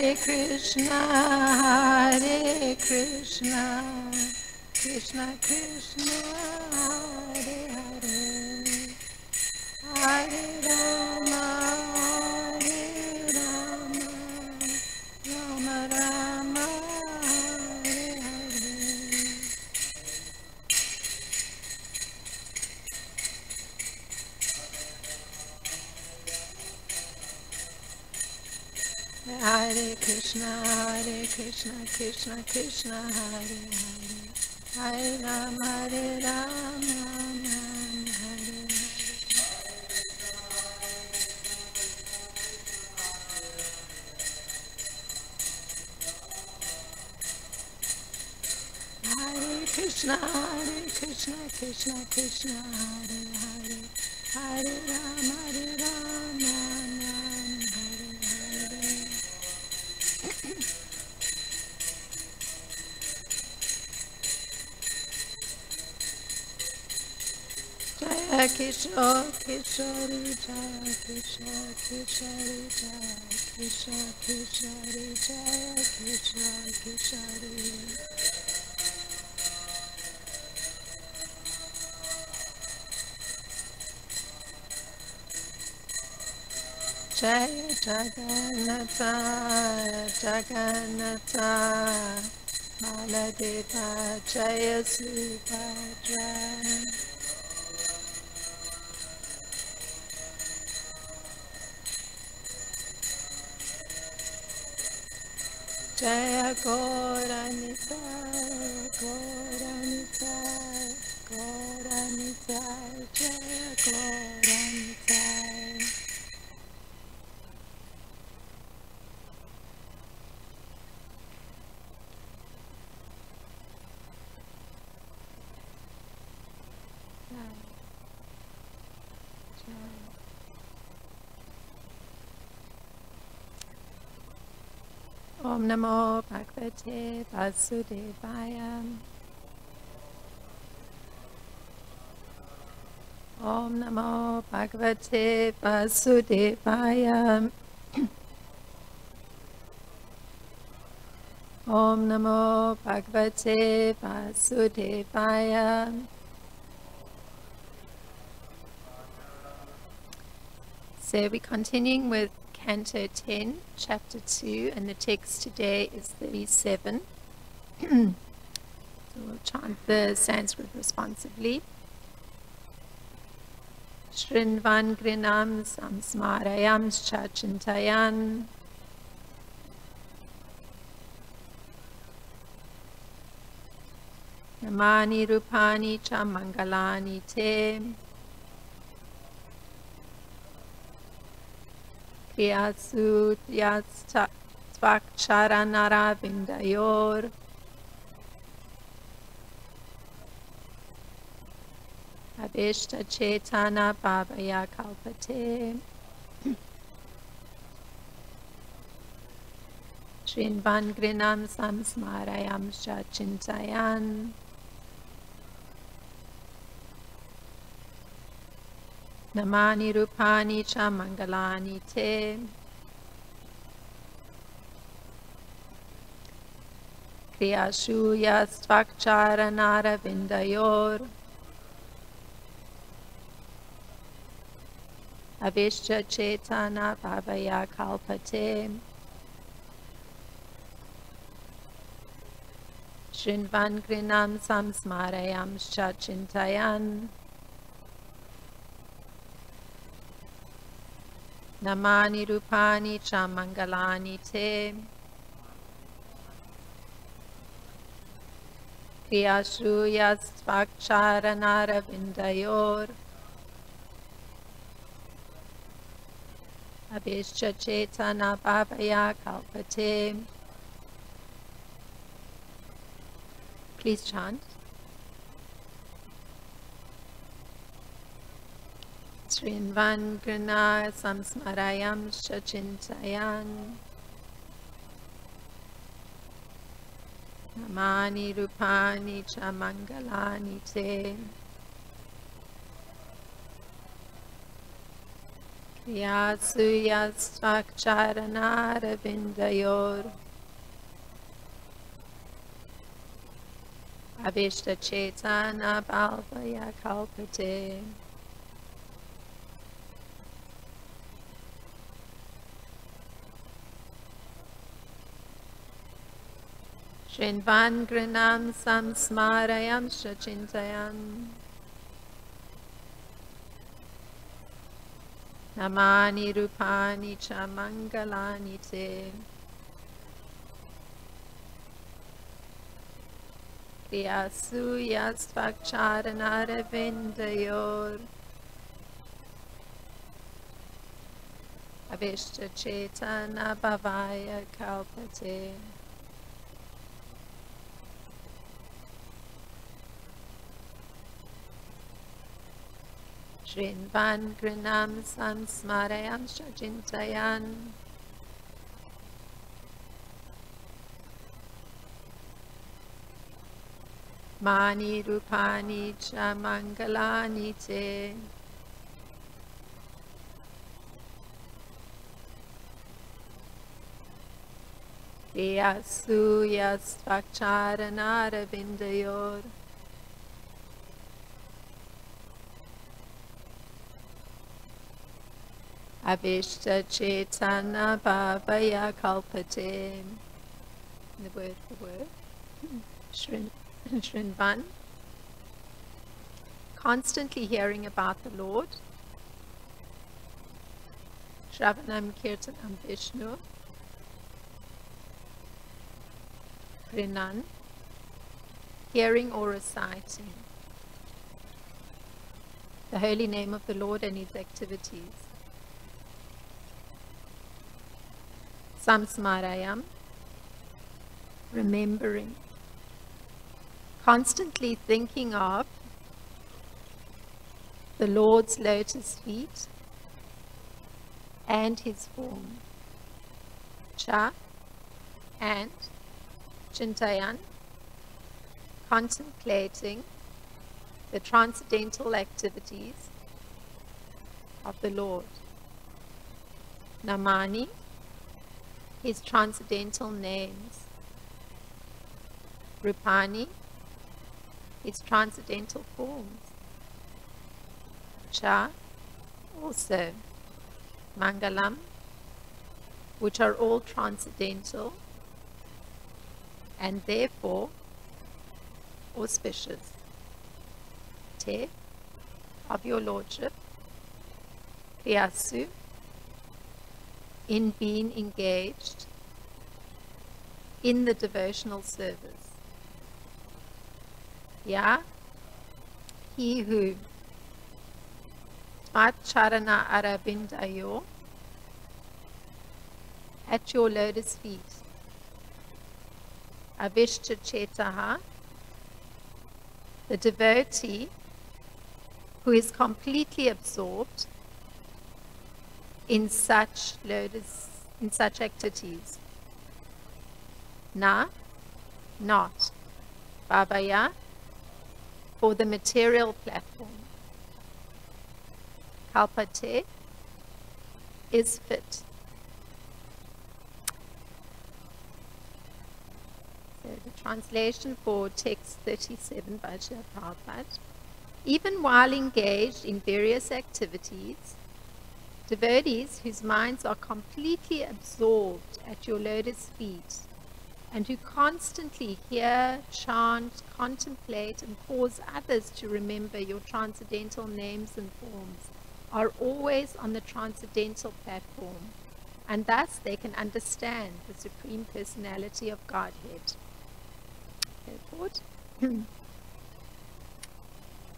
Krishna, Krishna Krishna, Hare Hare, Hare Rama, Rama Rama, Hare Hare. Hare Krishna, Krishna Krishna, Hare Hare, Hare Rama, Rama Hare Hare. Hare Krishna, Krishna Krishna, Hare Hare, Hare Rama, Rama Hare Hare. Jaya Kishore, Kishore, Jaya Kishore, Kishore, Jaya Kishore, Kishore, Jaya Kishore, Kishore. Jaya Jagannatha, Jagannatha, Baladeva, Jaya Subhadra. Jaya Gauranita, Gauranita, Gauranita, Jaya Gauranita. Om Namo Bhagavate Vasudevaya. Om Namo Bhagavate Vasudevaya. Om Namo Bhagavate Vasudevaya. So we're continuing with Canto 10, Chapter 2, and the text today is 37. So we'll chant the Sanskrit responsively. Shrinvan Grinam Samsmarayam Chachintayan Namani Rupani Cha Mangalani Te Kriyasu Tvakcharanara Vindayor Avishta Chetana Bhavaya Kalpate Shrinvan Grinam Samsmarayam Chachintayan Namani Rupani Cha Mangalani Te Kriyashu Yastvakcharanara Vindayor Avishya Chetana Bhavaya Kalpate Shrinvan Grinam Samsmarayam Chachintayan Namani Rupani Cha Mangalani Te Kriyashu Yastvakcharanara Vindayor Avishya Chetana Bhavaya Kalpate. Please chant. Shrinvan Grina Samsmarayam Chachintayan Namani Rupani Cha Mangalani Te Yasuyastvakcharanaravindayor Avishta Chetana Bhavaya Kalpate Shrinvan Grinam Samsmarayam Shachintayan Namani Rupani Chamangalani Te Kriyasuyastvakcharanaravindayor Avishta Chetana Bhavaya Kalpate Shrinvan Grinam Samsmarayam Shachintayan Mani Rupani Chamangalani Te Kriyasuyastvakcharanaravindayor Avishta Chetana Bhavaya Kalpate. The word for word. Shrinvan. Constantly hearing about the Lord. Shravanam Kirtanam Vishnu. Grinan. Hearing or reciting the holy name of the Lord and his activities. Samsmarayam, remembering, constantly thinking of the Lord's lotus feet and his form. Cha and Chintayan, contemplating the transcendental activities of the Lord. Namani, his transcendental names. Rupani, his transcendental forms. Cha, also. Mangalam, which are all transcendental and therefore auspicious. Te, of your Lordship. Kriyasu, in being engaged in the devotional service. Ya, he who Tvacharana Aravindayo, at your lotus feet. Avishta Chetaha, the devotee who is completely absorbed in such activities. Na, not. Bhavaya, for the material platform. Kalpate, is fit. So the translation for text 37 by Srila Prabhupada. Even while engaged in various activities, devotees whose minds are completely absorbed at your lotus feet and who constantly hear, chant, contemplate, and cause others to remember your transcendental names and forms are always on the transcendental platform, and thus they can understand the Supreme Personality of Godhead. Purport.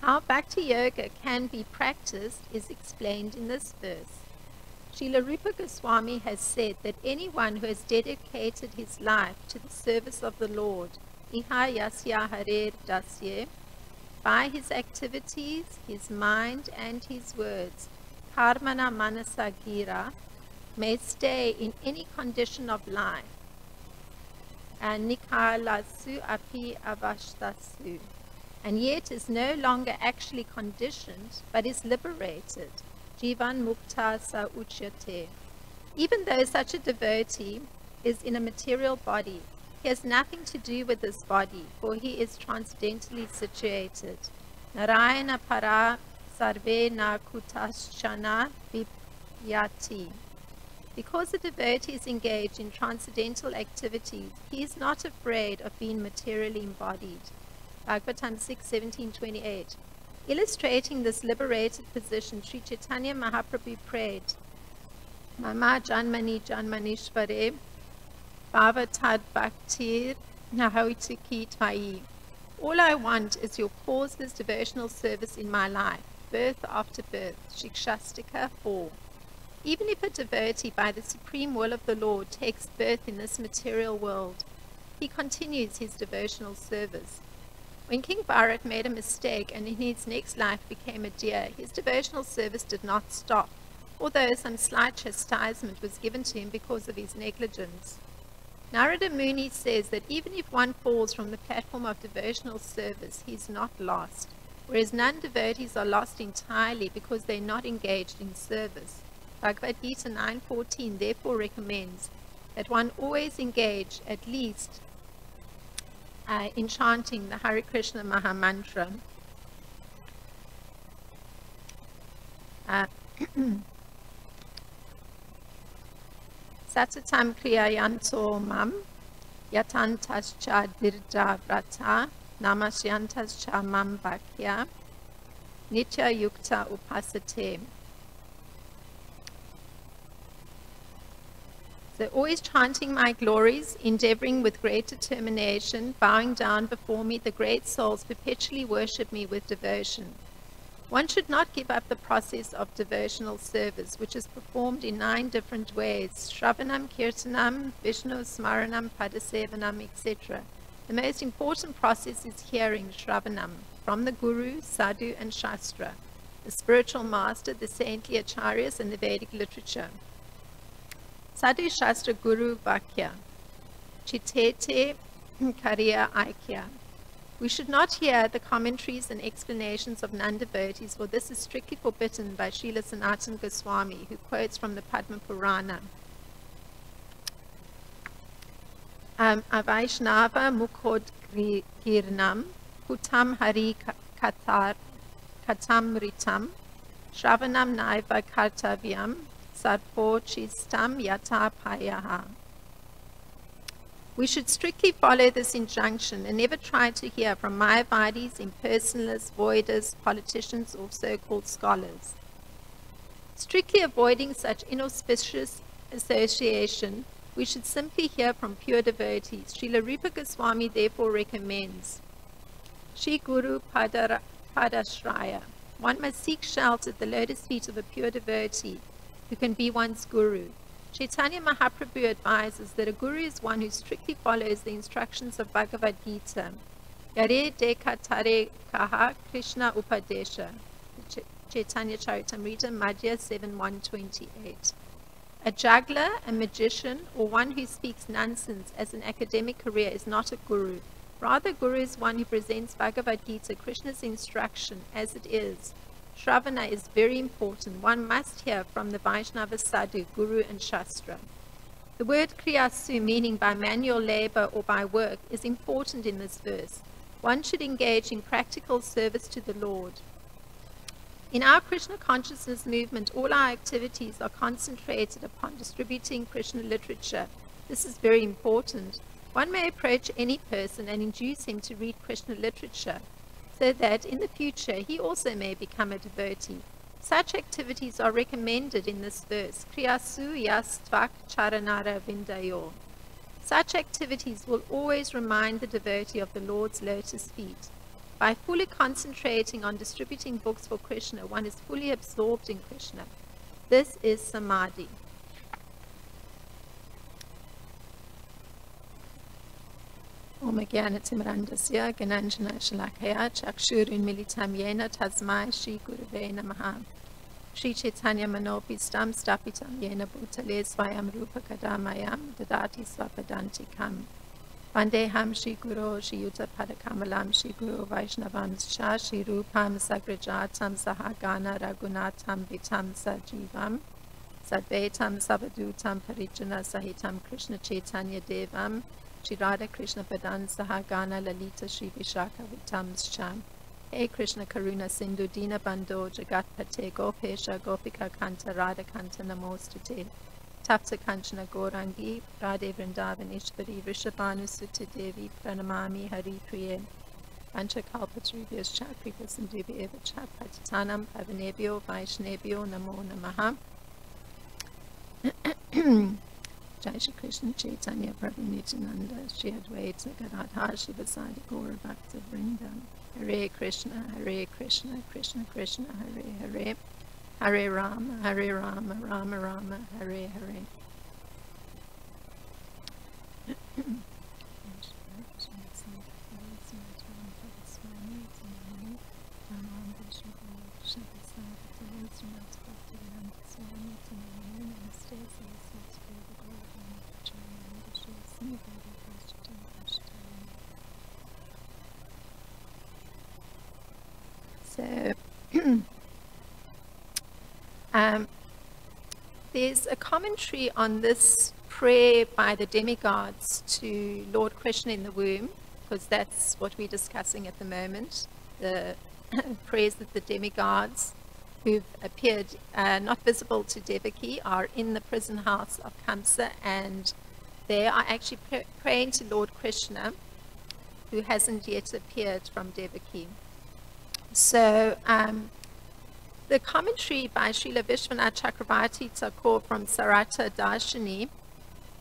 How Bhakti Yoga can be practiced is explained in this verse. Srila Rupa Goswami has said that anyone who has dedicated his life to the service of the Lord, Iha Yasya Harer Dasye, by his activities, his mind, and his words, Karmana Manasa Gira, may stay in any condition of life, and Nikalasu Api Avashtasu, and yet is no longer actually conditioned, but is liberated. Jivan Mukta Sa Uchyate. Even though such a devotee is in a material body, he has nothing to do with this body, for he is transcendentally situated. Narayana para sarve na kutaschana vipyati. Because the devotee is engaged in transcendental activities, he is not afraid of being materially embodied. Bhagavatam 6:17-28. Illustrating this liberated position, Sri Chaitanya Mahaprabhu prayed, Mama Janmani Janmanishvare Bhavatad Bhaktir Nahautiki Tvai. All I want is your causeless devotional service in my life, birth after birth. Shikshastika 4. Even if a devotee by the supreme will of the Lord takes birth in this material world, he continues his devotional service. When King Bharat made a mistake and in his next life became a deer, his devotional service did not stop, although some slight chastisement was given to him because of his negligence. Narada Muni says that even if one falls from the platform of devotional service, he is not lost, whereas non-devotees are lost entirely because they are not engaged in service. Bhagavad Gita 9:14 therefore recommends that one always engage at least in chanting the Hare Krishna Maha Mantra. Satatam kriyayanto mam yatantascha dirja vrata namasyantascha mam bhakya nitya yukta upasate. So always chanting my glories, endeavoring with great determination, bowing down before me, the great souls perpetually worship me with devotion. One should not give up the process of devotional service, which is performed in 9 different ways: Shravanam, Kirtanam, Vishnu, Smaranam, Padasevanam, etc. The most important process is hearing, Shravanam, from the Guru, Sadhu and Shastra, the spiritual master, the saintly acharyas and the Vedic literature. Sadhu Shastra Guru Vakya, Chitete Karya Aikya. We should not hear the commentaries and explanations of non-devotees, for this is strictly forbidden by Srila Sanatana Goswami, who quotes from the Padma Purana. Avaishnava Mukhod Girnam Kutam Hari Katam Ritam Shravanam Naiva Kartavyam Sarpo Chistam Yata Payaha. We should strictly follow this injunction and never try to hear from Mayavadis, impersonalists, voidists, politicians, or so-called scholars. Strictly avoiding such inauspicious association, we should simply hear from pure devotees. Srila Rupa Goswami therefore recommends Shri Guru Padashraya. One must seek shelter at the lotus feet of a pure devotee who can be one's guru. Chaitanya Mahaprabhu advises that a guru is one who strictly follows the instructions of Bhagavad Gita. Yare deka tare kaha Krishna upadesha. Chaitanya Charitamrita, Madhya 7:128. A juggler, a magician, or one who speaks nonsense as an academic career is not a guru. Rather, guru is one who presents Bhagavad Gita, Krishna's instruction, as it is. Shravana is very important. One must hear from the Vaishnava Sadhu, Guru and Shastra. The word kriyasu, meaning by manual labor or by work, is important in this verse. One should engage in practical service to the Lord. In our Krishna consciousness movement, all our activities are concentrated upon distributing Krishna literature. This is very important. One may approach any person and induce him to read Krishna literature, so that in the future he also may become a devotee. Such activities are recommended in this verse. Kriyasu yastvak charanara vindayo. Such activities will always remind the devotee of the Lord's lotus feet. By fully concentrating on distributing books for Krishna, one is fully absorbed in Krishna. This is samadhi. Om Jnanatimrandasya Gananjana Shalakaya Chakshurun Militam Yena Tasmai Shri Gurave Namaha. Shri Chaitanya Manopistam Stapitam Yena Bhutale Swayam Rupa Kadamayam Dadati Swapadantikam. Vandeham Shri Guru Shri Yuta Padakamalam Shri Guru Vaishnavam Sha Shri Rupam Sagrajatam Sahagana Raghunatam Vitam Sajivam Sadvaitam Savadutam Parijana Sahitam Krishna Chaitanya Devam Shri Radha Krishna Padan Sahagana Lalita Shri Vishaka Vitam Sham. Hey Krishna Karuna Sindhu Dina Bando Jagat Pate Gopesha Gopika Kanta Radha Kanta Namostate Tapta Kanchana Gaurangi Radhe Vrindavan Ishvari Rishabhanu Sutta Devi Pranamami Hari Priye Pancha Kalpatribhyas Chakripa Sindhubi Eva Chapatitanam Pavanebhyo Vaishnebhyo Namo Namaha. Jai Shri Krishna Chaitanya Prabhu Nityananda Shri Advaita Gadadhar Shivasadi Gaura Bhakta Vrinda. Hare Krishna Krishna Krishna Hare Hare Hare Rama Rama Rama Hare Hare. So, there's a commentary on this prayer by the demigods to Lord Krishna in the womb, because that's what we're discussing at the moment, the prayers that the demigods who've appeared not visible to Devaki are in the prison house of Kamsa, and they are actually praying to Lord Krishna, who hasn't yet appeared from Devaki. So the commentary by Srila Vishwanath Chakravarti Thakur from Sarata Darshini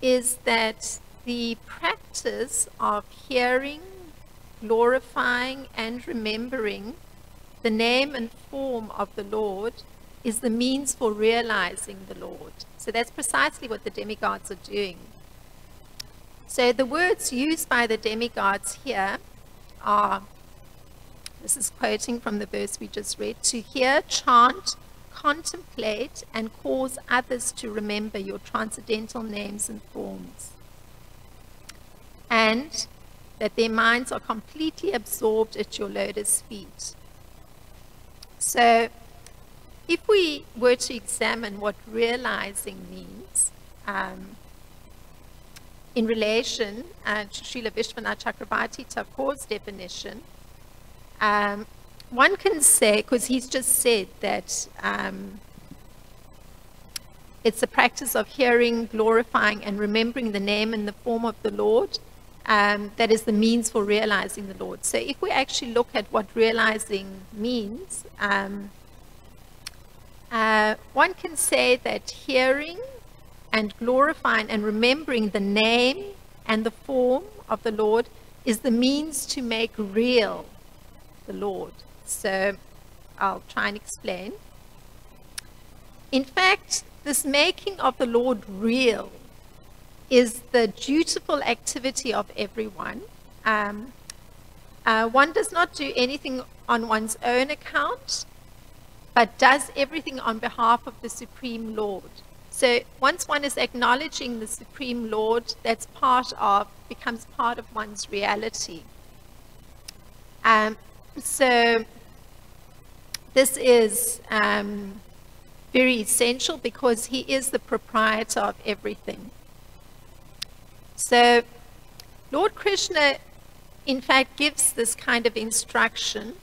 is that the practice of hearing, glorifying, and remembering the name and form of the Lord is the means for realizing the Lord. So that's precisely what the demigods are doing. So the words used by the demigods here are, this is quoting from the verse we just read, to hear, chant, contemplate, and cause others to remember your transcendental names and forms. And that their minds are completely absorbed at your lotus feet. So if we were to examine what realizing means, in relation to Srila Vishwanath Chakravarti Thakur's definition, one can say, because he's just said that it's a practice of hearing, glorifying, and remembering the name and the form of the Lord, that is the means for realizing the Lord. So if we actually look at what realizing means, one can say that hearing and glorifying and remembering the name and the form of the Lord is the means to make real the Lord. So I'll try and explain. In fact, this making of the Lord real is the dutiful activity of everyone. One does not do anything on one's own account, but does everything on behalf of the Supreme Lord. So once one is acknowledging the Supreme Lord, that's becomes part of one's reality. So this is very essential because he is the proprietor of everything. So Lord Krishna, in fact, gives this kind of instruction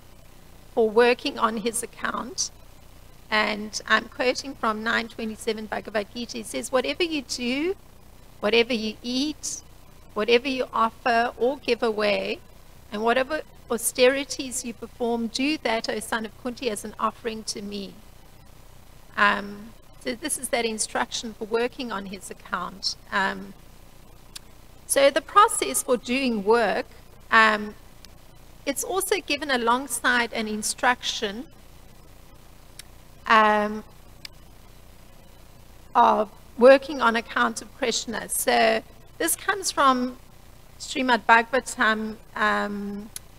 for working on his account. And I'm quoting from 927 Bhagavad Gita. He says, whatever you do, whatever you eat, whatever you offer or give away, and whatever austerities you perform, do that, O son of Kunti, as an offering to me. So this is that instruction for working on his account. So the process for doing work, it's also given alongside an instruction of working on account of Krishna. So this comes from Srimad Bhagavatam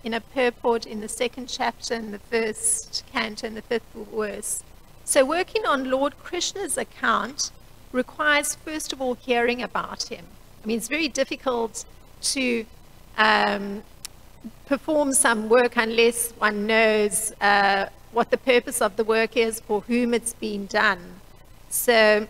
in a purport in the 2nd chapter in the 1st canto in the 5th verse. So working on Lord Krishna's account requires first of all hearing about him. I mean, it's very difficult to perform some work unless one knows what the purpose of the work is, for whom it's being done. So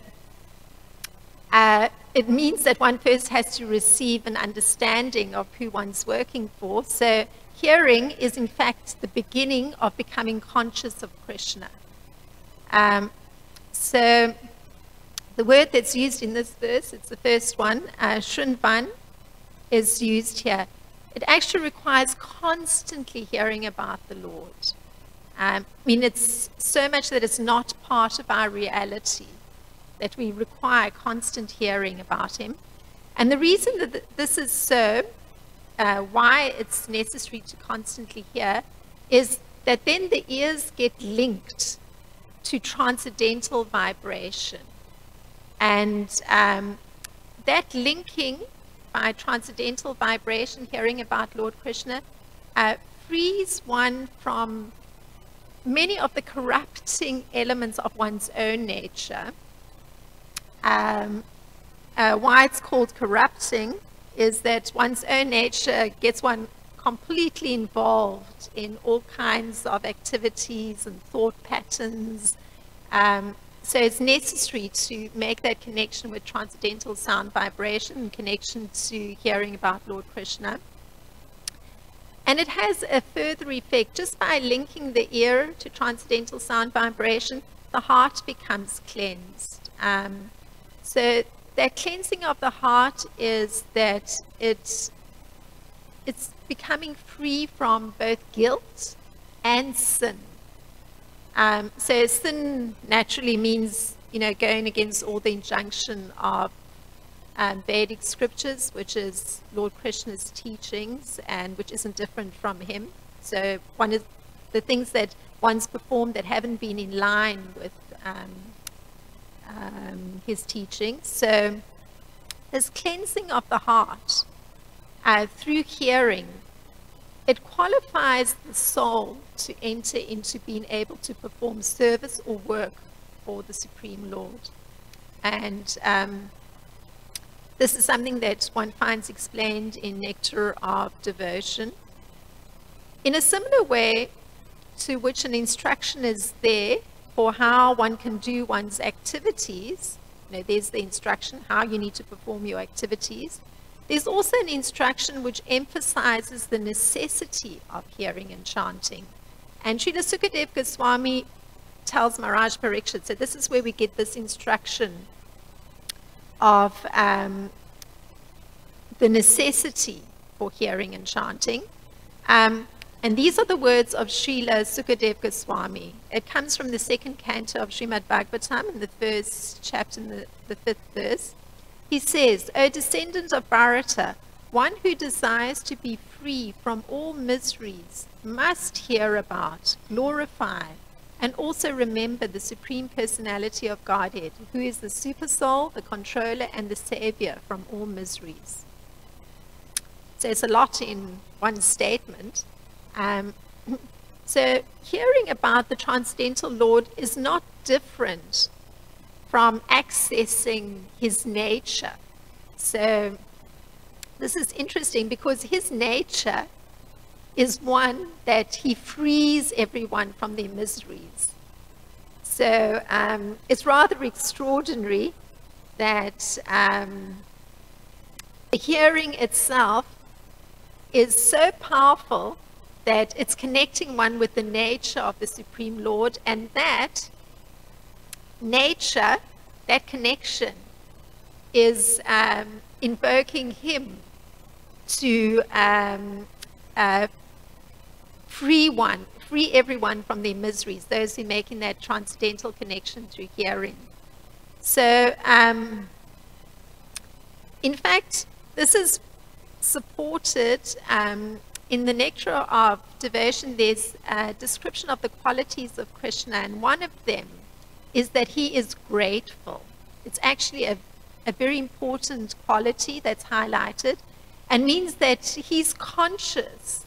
it means that one first has to receive an understanding of who one's working for. So hearing is in fact the beginning of becoming conscious of Krishna. So the word that's used in this verse, it's the first one, Shunvan, is used here. It actually requires constantly hearing about the Lord. I mean, it's so much that it's not part of our reality, that we require constant hearing about him. And the reason that this is so, why it's necessary to constantly hear, is that then the ears get linked to transcendental vibration. And that linking by transcendental vibration, hearing about Lord Krishna, frees one from many of the corrupting elements of one's own nature. Why it's called corrupting is that one's own nature gets one completely involved in all kinds of activities and thought patterns. So it's necessary to make that connection with transcendental sound vibration in connection to hearing about Lord Krishna. And it has a further effect. Just by linking the ear to transcendental sound vibration, the heart becomes cleansed. So that cleansing of the heart is that it's becoming free from both guilt and sin. So sin naturally means, going against all the injunction of Vedic scriptures, which is Lord Krishna's teachings, and which isn't different from him. So one of the things that one's performed that haven't been in line with his teachings. So this cleansing of the heart through hearing, it qualifies the soul to enter into being able to perform service or work for the Supreme Lord. And this is something that one finds explained in Nectar of Devotion. In a similar way to which an instruction is there for how one can do one's activities, there's the instruction how you need to perform your activities. There's also an instruction which emphasizes the necessity of hearing and chanting. And Srila Sukadeva Goswami tells Maharaj Parikshit, so this is where we get this instruction of the necessity for hearing and chanting. And these are the words of Srila Sukadeva Goswami. It comes from the second canto of Srimad Bhagavatam in the first chapter, in the 5th verse. He says, O descendant of Bharata, one who desires to be free from all miseries must hear about, glorify, and also remember the Supreme Personality of Godhead, who is the Supersoul, the Controller, and the Savior from all miseries. So it's a lot in one statement. So hearing about the Transcendental Lord is not different from accessing his nature. So this is interesting because his nature is one that he frees everyone from their miseries. So it's rather extraordinary that hearing itself is so powerful that it's connecting one with the nature of the Supreme Lord, and that nature, that connection, is invoking him to free everyone from their miseries, those who are making that transcendental connection through hearing. So, in fact, this is supported in the Nectar of Devotion. There's a description of the qualities of Krishna, and one of them is that he is grateful. It's actually a very important quality that's highlighted, and means that he's conscious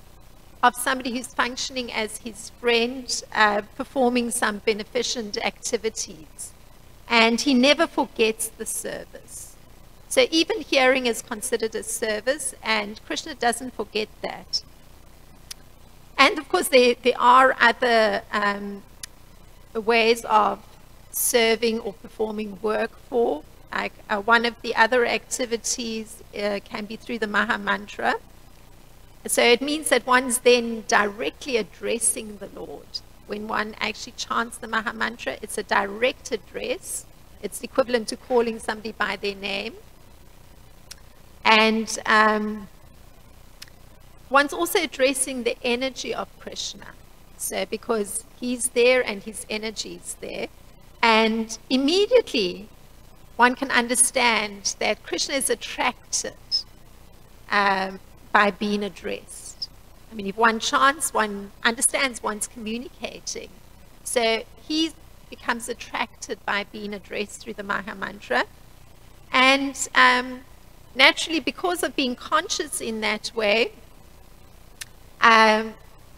of somebody who's functioning as his friend, performing some beneficent activities, and he never forgets the service. So even hearing is considered a service, and Krishna doesn't forget that. And of course, there are other ways of serving or performing work for. Like one of the other activities can be through the Maha Mantra. So it means that one's then directly addressing the Lord. When one actually chants the Maha Mantra, it's a direct address. It's equivalent to calling somebody by their name. And one's also addressing the energy of Krishna. So because he's there and his energy is there. And immediately one can understand that Krishna is attracted by being addressed. I mean, if one chants, one understands one's communicating. So he becomes attracted by being addressed through the Maha Mantra. And naturally, because of being conscious in that way,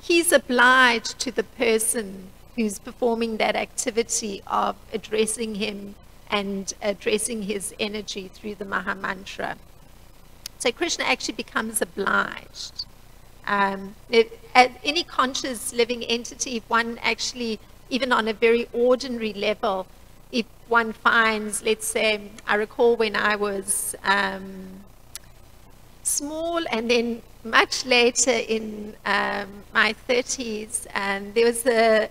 he's obliged to the person who's performing that activity of addressing him and addressing his energy through the Maha Mantra. So Krishna actually becomes obliged. Any conscious living entity, if one actually, even on a very ordinary level, if one finds, let's say, I recall when I was small, and then much later in my 30s, and there was a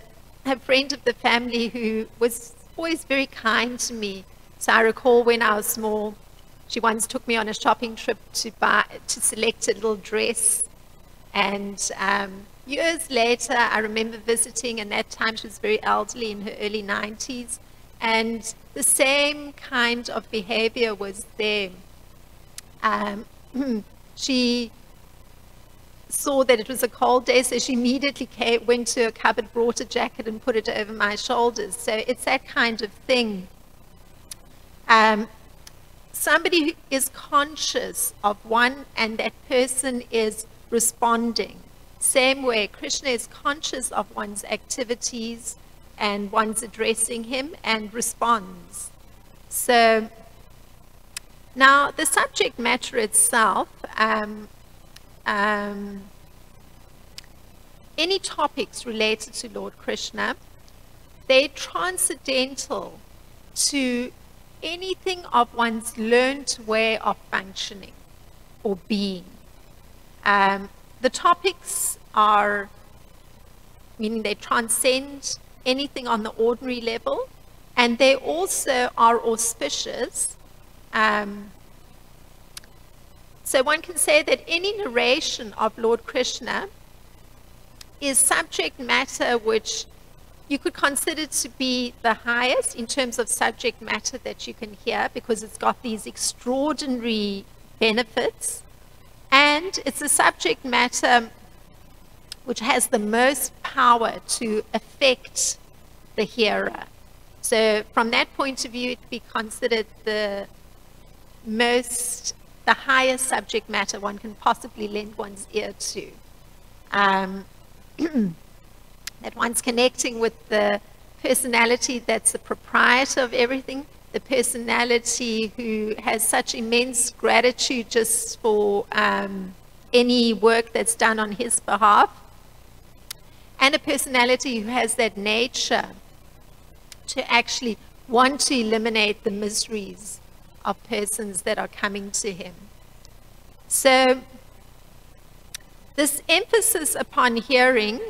friend of the family who was always very kind to me. So I recall when I was small, she once took me on a shopping trip to select a little dress. And years later, I remember visiting, and that time she was very elderly, in her early 90s. And the same kind of behavior was there. She saw that it was a cold day, so she immediately went to a cupboard, brought a jacket, and put it over my shoulders. So it's that kind of thing. Somebody who is conscious of one, and that person is responding. Same way, Krishna is conscious of one's activities, and one's addressing him and responds. So now the subject matter itself, any topics related to Lord Krishna, they're transcendental to anything of one's learned way of functioning or being. The topics are, meaning they transcend anything on the ordinary level, and they also are auspicious. So one can say that any narration of Lord Krishna is subject matter which you could consider to be the highest in terms of subject matter that you can hear, because it's got these extraordinary benefits. And it's a subject matter which has the most power to affect the hearer. So from that point of view, it would be considered the highest subject matter one can possibly lend one's ear to. That one's connecting with the personality that's the proprietor of everything, the personality who has such immense gratitude just for any work that's done on his behalf, and a personality who has that nature to actually want to eliminate the miseries of persons that are coming to him. So this emphasis upon hearing,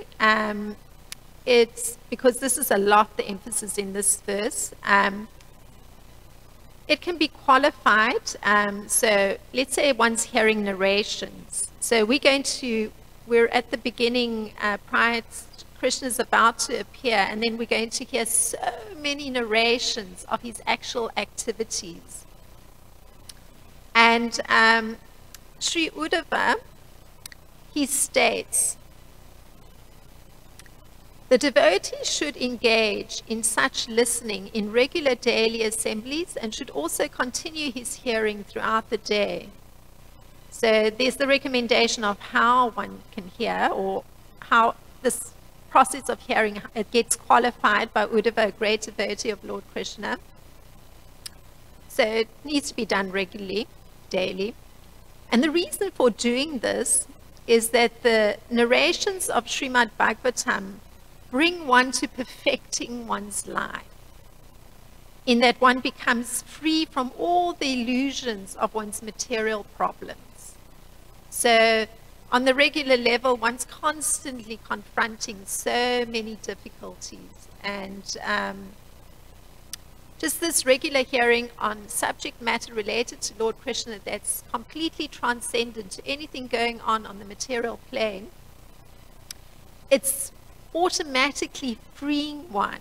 it's because this is a lot, the emphasis in this verse. It can be qualified. So let's say one's hearing narrations. So we're at the beginning, prior to Krishna's about to appear, and then we're going to hear so many narrations of his actual activities. And Sri Uddhava, he states, the devotee should engage in such listening in regular daily assemblies and should also continue his hearing throughout the day. So there's the recommendation of how one can hear, or how this process of hearing, it gets qualified by Uddhava, a great devotee of Lord Krishna. So it needs to be done regularly, daily. And the reason for doing this is that the narrations of Srimad Bhagavatam bring one to perfecting one's life, in that one becomes free from all the illusions of one's material problems. So on the regular level, one's constantly confronting so many difficulties, and just this regular hearing on subject matter related to Lord Krishna that's completely transcendent to anything going on the material plane, it's automatically freeing one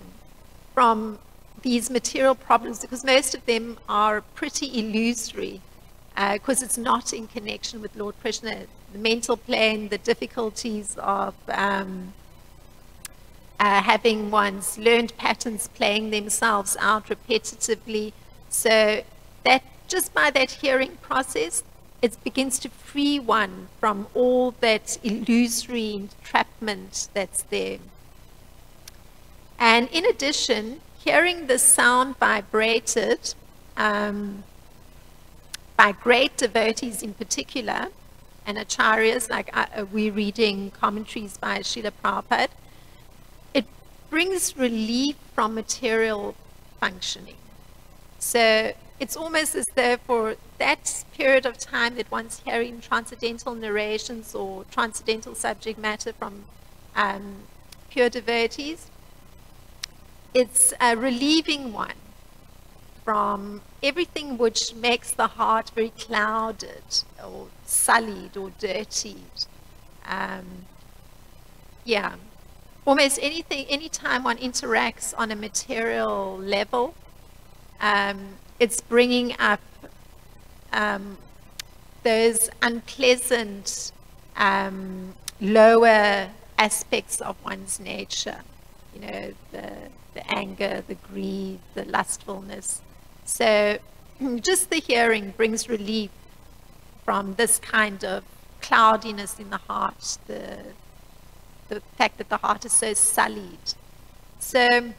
from these material problems, because most of them are pretty illusory, because it's not in connection with Lord Krishna. The mental plane, the difficulties of having one's learned patterns playing themselves out repetitively. So that just by that hearing process, it begins to free one from all that illusory entrapment that's there. And in addition, hearing the sound vibrated by great devotees in particular, and acharyas, like we're reading commentaries by Srila Prabhupada, it brings relief from material functioning. So it's almost as though for that period of time that one's hearing transcendental narrations or transcendental subject matter from pure devotees, it's relieving one from everything which makes the heart very clouded or sullied or dirtied. Yeah, almost anytime one interacts on a material level, it's bringing up those unpleasant lower aspects of one's nature, you know, the anger, the greed, the lustfulness. So just the hearing brings relief from this kind of cloudiness in the heart, the fact that the heart is so sullied. So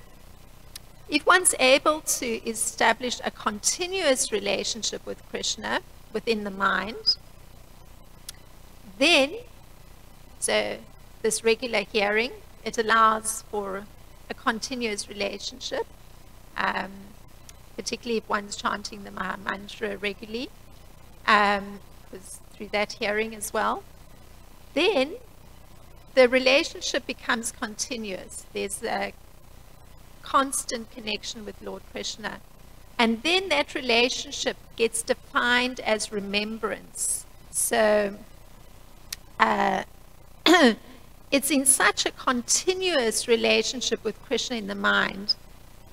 if one's able to establish a continuous relationship with Krishna within the mind, then, so this regular hearing, it allows for a continuous relationship, particularly if one's chanting the Maha Mantra regularly, because through that hearing as well, then the relationship becomes continuous. There's a constant connection with Lord Krishna. And then that relationship gets defined as remembrance. So it's in such a continuous relationship with Krishna in the mind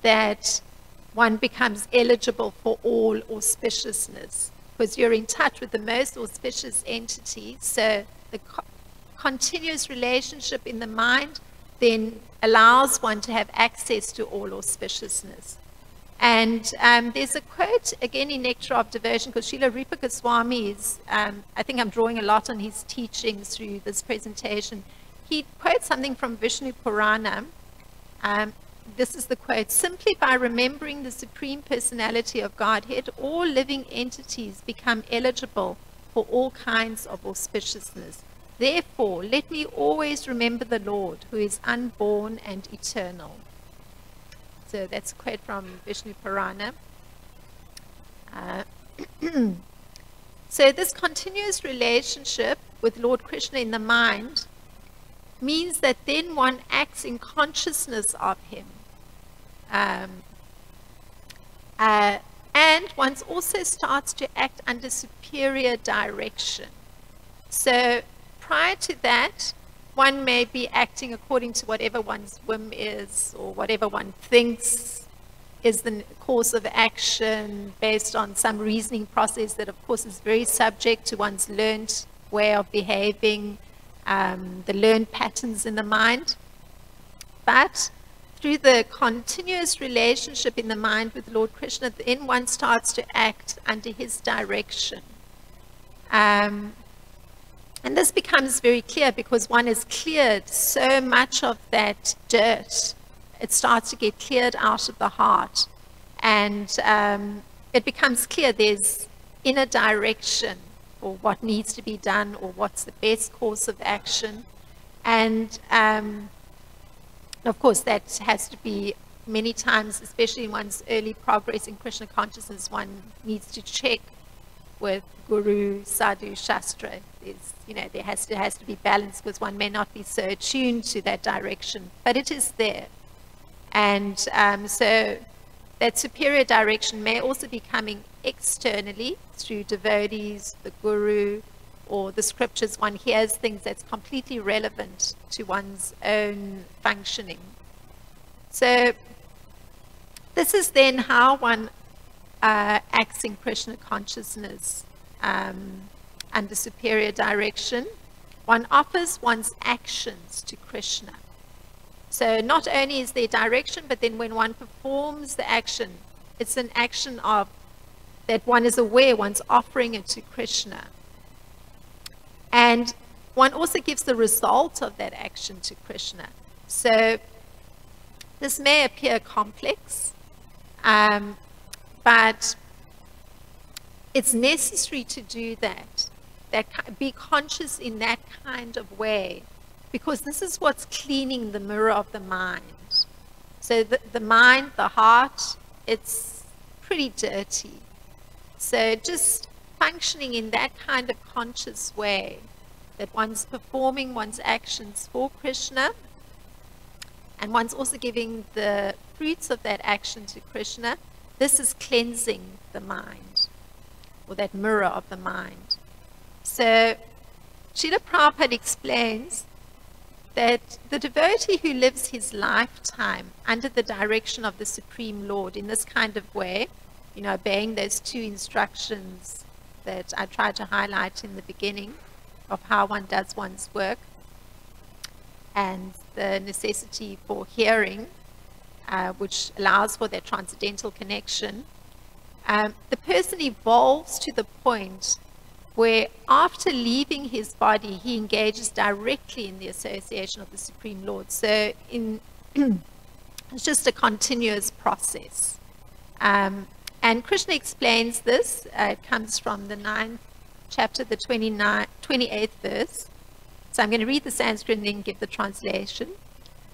that one becomes eligible for all auspiciousness, because you're in touch with the most auspicious entity. So the continuous relationship in the mind then allows one to have access to all auspiciousness. And there's a quote again in Nectar of Devotion, because Srila Rupa Goswami is, I think I'm drawing a lot on his teachings through this presentation. He quotes something from Vishnu Purana. This is the quote: "Simply by remembering the Supreme Personality of Godhead, all living entities become eligible for all kinds of auspiciousness. Therefore, let me always remember the Lord, who is unborn and eternal." So that's a quote from Vishnu Purana. So this continuous relationship with Lord Krishna in the mind means that then one acts in consciousness of him. And one also starts to act under superior direction. So prior to that, one may be acting according to whatever one's whim is, or whatever one thinks is the course of action based on some reasoning process that, of course, is very subject to one's learned way of behaving, the learned patterns in the mind. But through the continuous relationship in the mind with Lord Krishna, then one starts to act under his direction. And this becomes very clear because one has cleared so much of that dirt. It starts to get cleared out of the heart. And it becomes clear there's inner direction for what needs to be done or what's the best course of action. And of course, that has to be many times, especially in one's early progress in Krishna consciousness, one needs to check with Guru, Sadhu, Shastra. There has to be balance because one may not be so attuned to that direction, but it is there. And so that superior direction may also be coming externally through devotees, the Guru, or the scriptures. One hears things that's completely relevant to one's own functioning. So this is then how one acts in Krishna consciousness under superior direction. One offers one's actions to Krishna. So not only is there direction, but then when one performs the action, it's an action of that one is aware one's offering it to Krishna. And one also gives the result of that action to Krishna. So this may appear complex, but it's necessary to do that be conscious in that kind of way, because this is what's cleaning the mirror of the mind. So the mind, the heart, it's pretty dirty. So just functioning in that kind of conscious way, that one's performing one's actions for Krishna, and one's also giving the fruits of that action to Krishna, this is cleansing the mind, or that mirror of the mind. So Srila Prabhupada explains that the devotee who lives his lifetime under the direction of the Supreme Lord in this kind of way, obeying those two instructions that I tried to highlight in the beginning of how one does one's work, and the necessity for hearing, which allows for that transcendental connection, the person evolves to the point where after leaving his body, he engages directly in the association of the Supreme Lord. So it's just a continuous process. And Krishna explains this. It comes from the 9th chapter, the 28th verse. So I'm going to read the Sanskrit and then give the translation.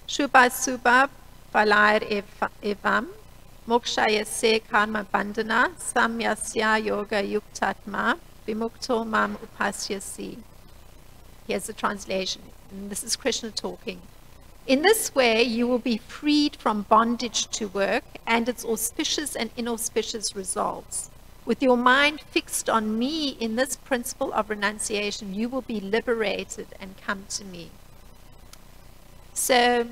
Shubha subha phalayar evam mokshaya se karma bandhana samyasya yoga yuktatma vimukto mam upasyasi. Here's the translation. And this is Krishna talking. In this way, you will be freed from bondage to work and its auspicious and inauspicious results. With your mind fixed on me in this principle of renunciation, you will be liberated and come to me. So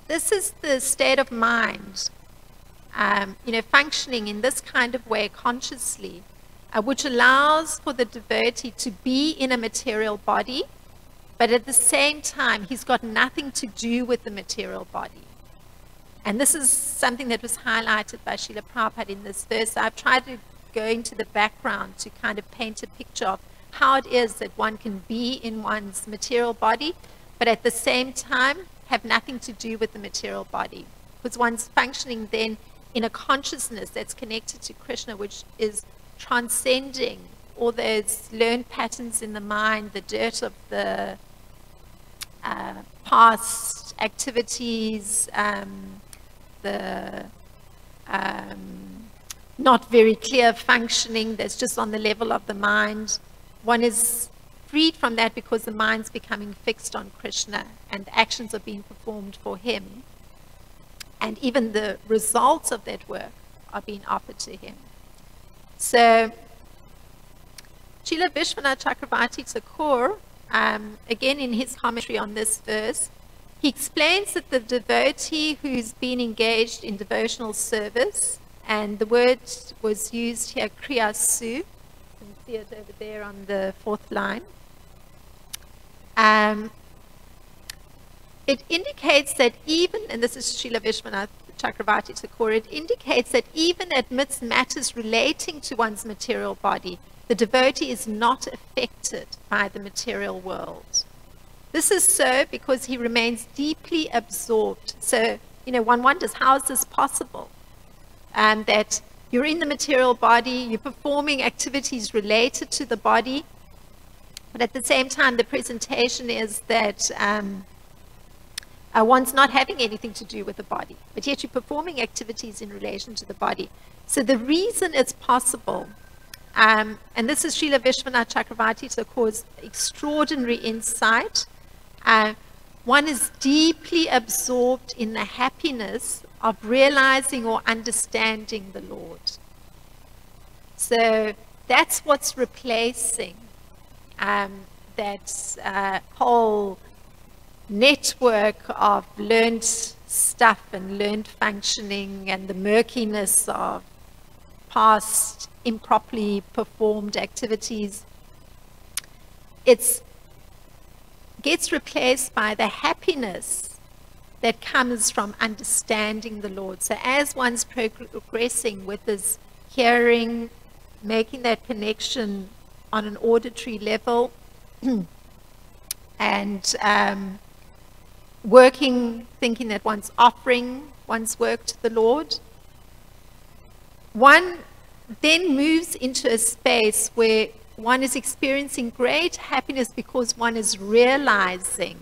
this is the state of mind, functioning in this kind of way consciously, which allows for the devotee to be in a material body, but at the same time, he's got nothing to do with the material body. And this is something that was highlighted by Srila Prabhupada in this verse. I've tried to go into the background to kind of paint a picture of how it is that one can be in one's material body, but at the same time have nothing to do with the material body. Because one's functioning then in a consciousness that's connected to Krishna, which is transcending all those learned patterns in the mind, the dirt of the past activities, the not very clear functioning that's just on the level of the mind. One is freed from that because the mind's becoming fixed on Krishna and actions are being performed for him. And even the results of that work are being offered to him. So, Srila Vishwanath Chakravarti Thakur, again in his commentary on this verse, he explains that the devotee who's been engaged in devotional service, and the word was used here, kriyasu, you can see it over there on the 4th line. It indicates that even, and this is Srila Vishwanath Chakravarti Thakur, it indicates that even amidst matters relating to one's material body, the devotee is not affected by the material world. This is so because he remains deeply absorbed. So, one wonders, how is this possible? That you're in the material body, you're performing activities related to the body, but at the same time, the presentation is that one's not having anything to do with the body, but yet you're performing activities in relation to the body. So the reason it's possible, and this is Srila Vishwanath Chakravarti, so cause extraordinary insight. One is deeply absorbed in the happiness of realizing or understanding the Lord. So that's what's replacing that whole network of learned stuff and learned functioning and the murkiness of past improperly performed activities. It gets replaced by the happiness that comes from understanding the Lord. So as one's progressing with his hearing, making that connection on an auditory level, and working, thinking that one's offering one's work to the Lord, one then moves into a space where one is experiencing great happiness because one is realizing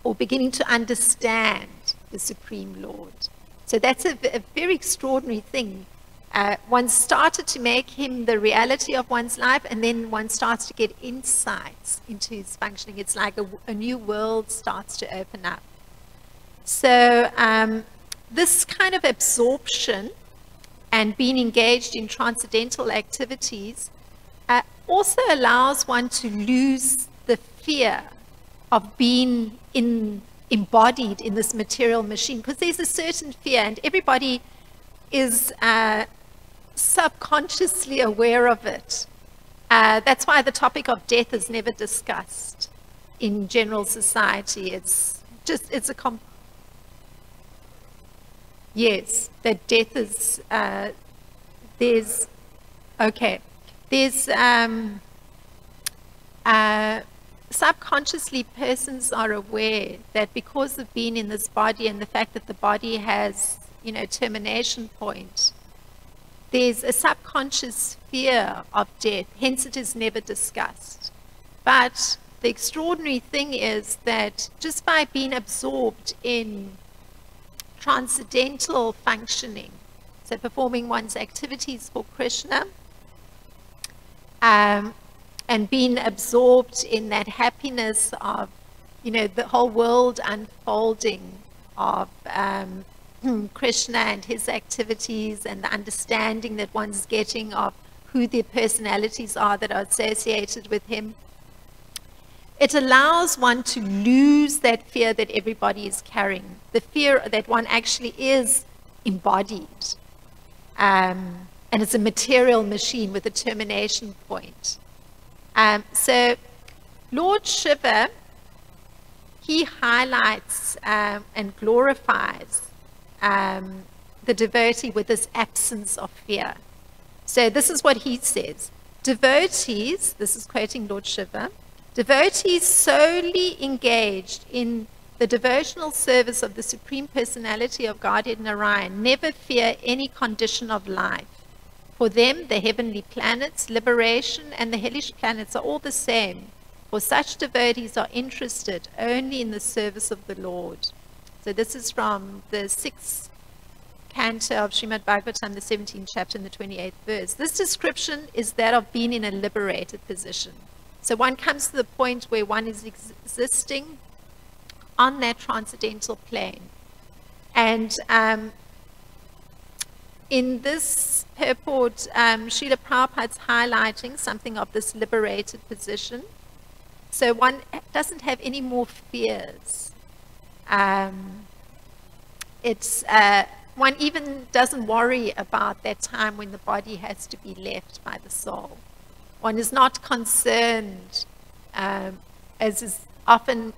or beginning to understand the Supreme Lord. So that's a very extraordinary thing. One started to make him the reality of one's life, and then one starts to get insights into his functioning. It's like a new world starts to open up. So this kind of absorption and being engaged in transcendental activities also allows one to lose the fear of being embodied in this material machine, because there's a certain fear, and everybody is subconsciously aware of it. That's why the topic of death is never discussed in general society. It's yes, that death is, there's subconsciously persons are aware that because of being in this body and the fact that the body has, termination point, there's a subconscious fear of death, hence it is never discussed. But the extraordinary thing is that just by being absorbed in transcendental functioning, so performing one's activities for Krishna, and being absorbed in that happiness of, the whole world unfolding of Krishna and his activities, and the understanding that one's getting of who the personalities are that are associated with him, it allows one to lose that fear that everybody is carrying, the fear that one actually is embodied. And it's a material machine with a termination point. So Lord Shiva, he highlights and glorifies the devotee with this absence of fear. So this is what he says. Devotees, this is quoting Lord Shiva, devotees solely engaged in the devotional service of the Supreme Personality of Godhead Narayan never fear any condition of life. For them, the heavenly planets, liberation, and the hellish planets are all the same. For such devotees are interested only in the service of the Lord. So this is from the 6th canto of Srimad Bhagavatam, the 17th chapter and the 28th verse. This description is that of being in a liberated position. So one comes to the point where one is existing on that transcendental plane. And in this purport, Srila Prabhupada's highlighting something of this liberated position. So one doesn't have any more fears. One even doesn't worry about that time when the body has to be left by the soul. One is not concerned, as is often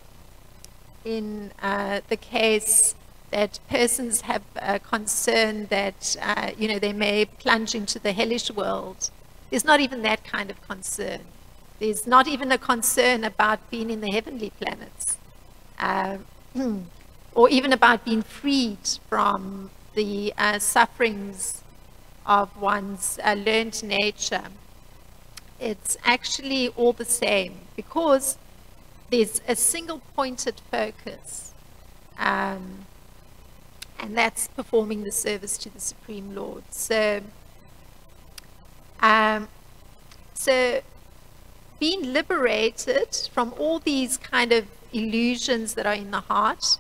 in the case, that persons have a concern that, they may plunge into the hellish world. There's not even that kind of concern. There's not even a concern about being in the heavenly planets, or even about being freed from the sufferings of one's learned nature, it's actually all the same, because there's a single pointed focus, and that's performing the service to the Supreme Lord. So being liberated from all these kind of illusions that are in the heart,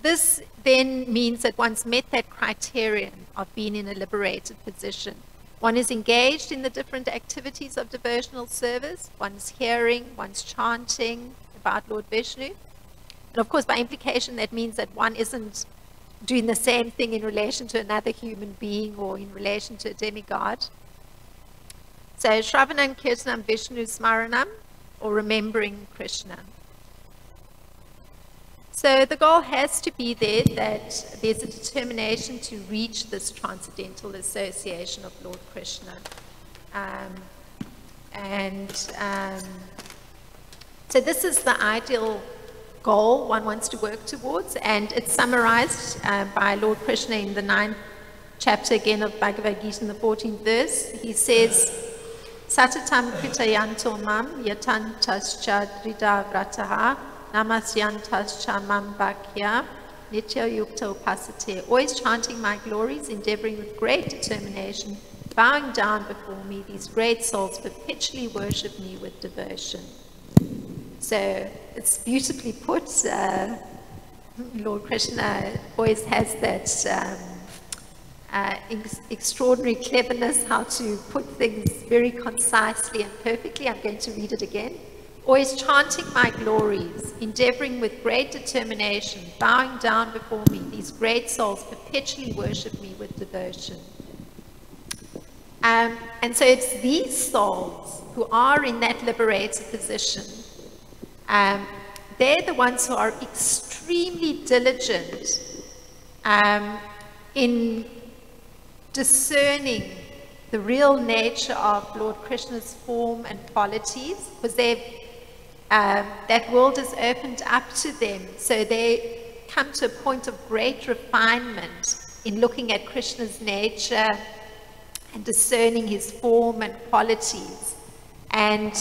this then means that one's met that criterion of being in a liberated position. One is engaged in the different activities of devotional service. One's hearing, one's chanting about Lord Vishnu. And of course, by implication, that means that one isn't doing the same thing in relation to another human being or in relation to a demigod. So, Shravanam Kirtanam Vishnu Smaranam, or remembering Krishna. So the goal has to be there that there's a determination to reach this transcendental association of Lord Krishna. So this is the ideal goal one wants to work towards, and it's summarized by Lord Krishna in the 9th chapter again of Bhagavad Gita in the 14th verse. He says, Satatam Kritayanto Mam Yatantascha Drida Vrataha Namasyantascha Mam Bhakya Nitya Yukta Upasate. Always chanting my glories, endeavoring with great determination, bowing down before me, these great souls perpetually worship me with devotion. So it's beautifully put. Lord Krishna always has that extraordinary cleverness how to put things very concisely and perfectly. I'm going to read it again. Always chanting my glories, endeavoring with great determination, bowing down before me, these great souls perpetually worship me with devotion. And so it's these souls who are in that liberated position. They're the ones who are extremely diligent in discerning the real nature of Lord Krishna's form and qualities, because that world is opened up to them. So they come to a point of great refinement in looking at Krishna's nature and discerning his form and qualities. And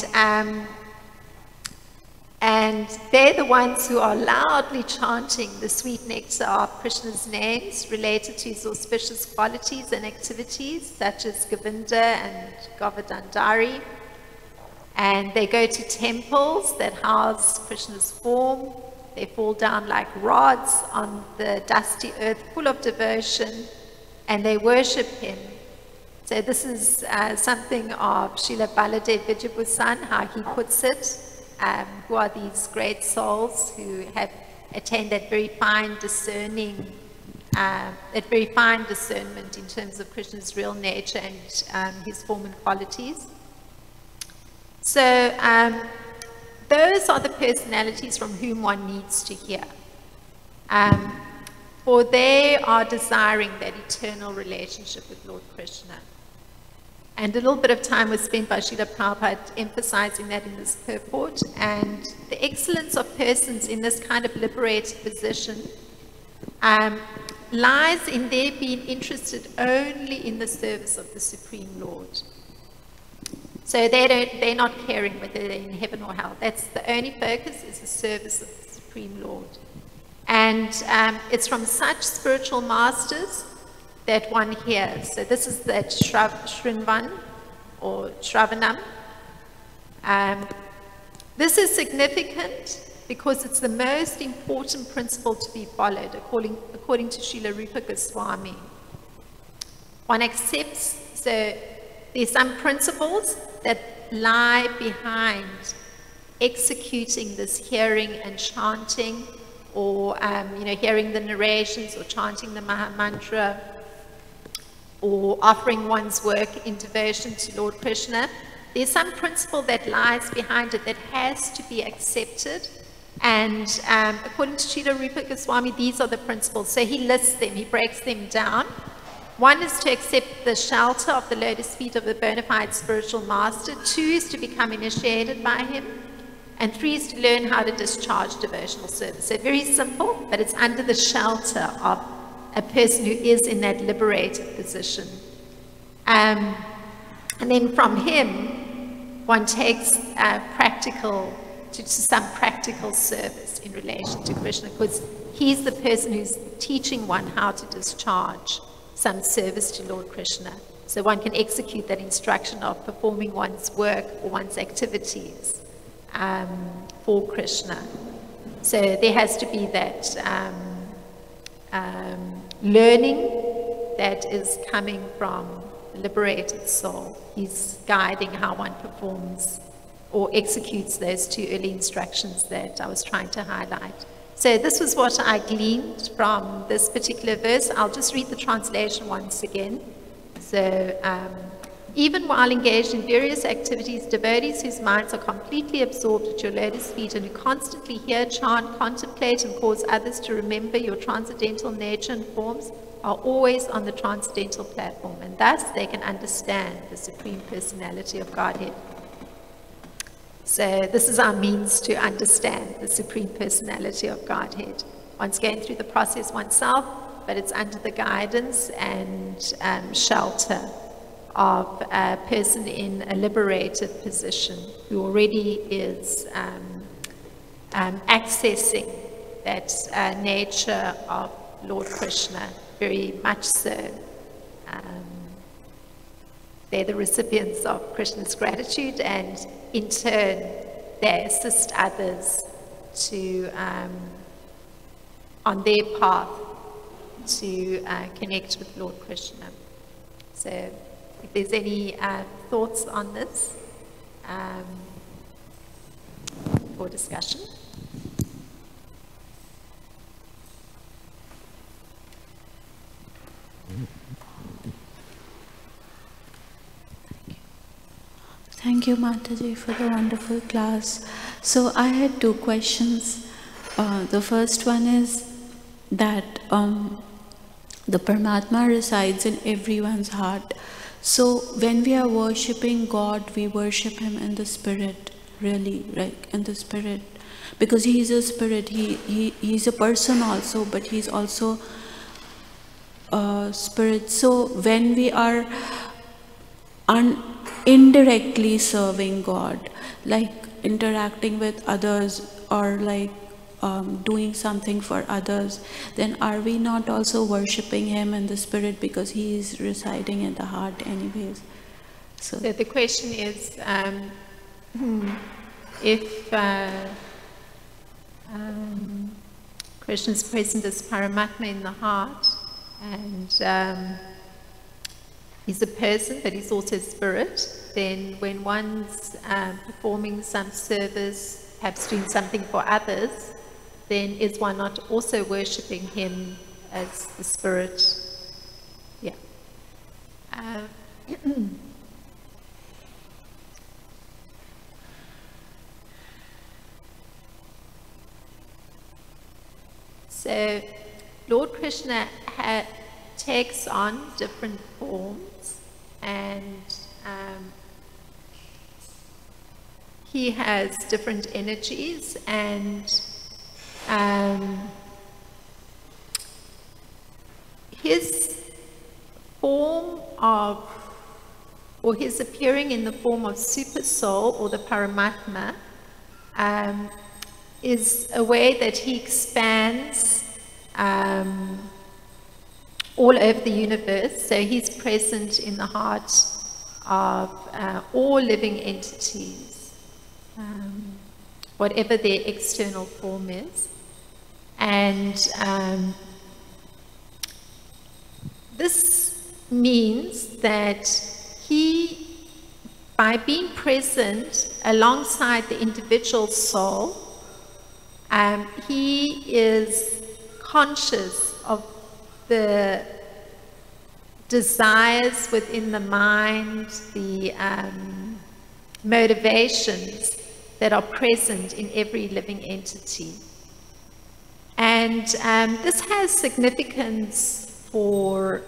they're the ones who are loudly chanting the sweet nectar of Krishna's names related to his auspicious qualities and activities, such as Govinda and Govardhandari. And they go to temples that house Krishna's form. They fall down like rods on the dusty earth, full of devotion, and they worship him. So this is something of Srila Baladev Vijayabhusan, how he puts it. Who are these great souls who have attained that very fine discerning, that very fine discernment in terms of Krishna's real nature and his form and qualities. So those are the personalities from whom one needs to hear. For they are desiring that eternal relationship with Lord Krishna. And a little bit of time was spent by Srila Prabhupada emphasizing that in this purport. And the excellence of persons in this kind of liberated position lies in their being interested only in the service of the Supreme Lord. So they're not caring whether they're in heaven or hell. That's the only focus, is the service of the Supreme Lord. And it's from such spiritual masters that one hears. So this is that Shrinvan or Shravanam. This is significant because it's the most important principle to be followed according to Srila Rupa Goswami. One accepts, so there's some principles that lie behind executing this hearing and chanting, or hearing the narrations or chanting the Maha Mantra, or offering one's work in devotion to Lord Krishna. There's some principle that lies behind it that has to be accepted. And according to Srila Rupa Goswami, these are the principles. So he lists them, he breaks them down. One is to accept the shelter of the lotus feet of the bona fide spiritual master. 2 is to become initiated by him. And 3 is to learn how to discharge devotional service. So very simple, but it's under the shelter of a person who is in that liberated position. And then from him, one takes to some practical service in relation to Krishna, because he's the person who's teaching one how to discharge some service to Lord Krishna. So one can execute that instruction of performing one's work or one's activities for Krishna. So there has to be that learning that is coming from the liberated soul. He's guiding how one performs or executes those 2 early instructions that I was trying to highlight. So this was what I gleaned from this particular verse. I'll just read the translation once again. So, even while engaged in various activities, devotees whose minds are completely absorbed at your lotus feet and who constantly hear, chant, contemplate, and cause others to remember your transcendental nature and forms are always on the transcendental platform, and thus they can understand the Supreme Personality of Godhead. So this is our means to understand the Supreme Personality of Godhead. One's going through the process oneself, but it's under the guidance and shelter of a person in a liberated position who already is accessing that nature of Lord Krishna very much so. They're the recipients of Krishna's gratitude, and in turn they assist others to on their path to connect with Lord Krishna. So if there's any thoughts on this for discussion. Thank you, Mataji, for the wonderful class. So I had 2 questions. The first one is that the Paramatma resides in everyone's heart. So when we are worshipping God, we worship Him in the spirit, really, like in the spirit. Because He is a spirit, He's a person also, but He's also a spirit. So when we are indirectly serving God, like interacting with others or like doing something for others, then are we not also worshipping Him in the spirit, because He is residing in the heart anyways? So the question is, if Krishna is present as Paramatma in the heart, and He's a person, but He's also a spirit, then when one's performing some service, perhaps doing something for others, then is one not also worshipping Him as the spirit? Yeah. So Lord Krishna takes on different forms, and He has different energies, and His form of, or His appearing in the form of Super Soul or the Paramatma is a way that He expands all over the universe. So He's present in the heart of all living entities, whatever their external form is. And this means that He, by being present alongside the individual soul, He is conscious of the desires within the mind, the motivations that are present in every living entity. And this has significance for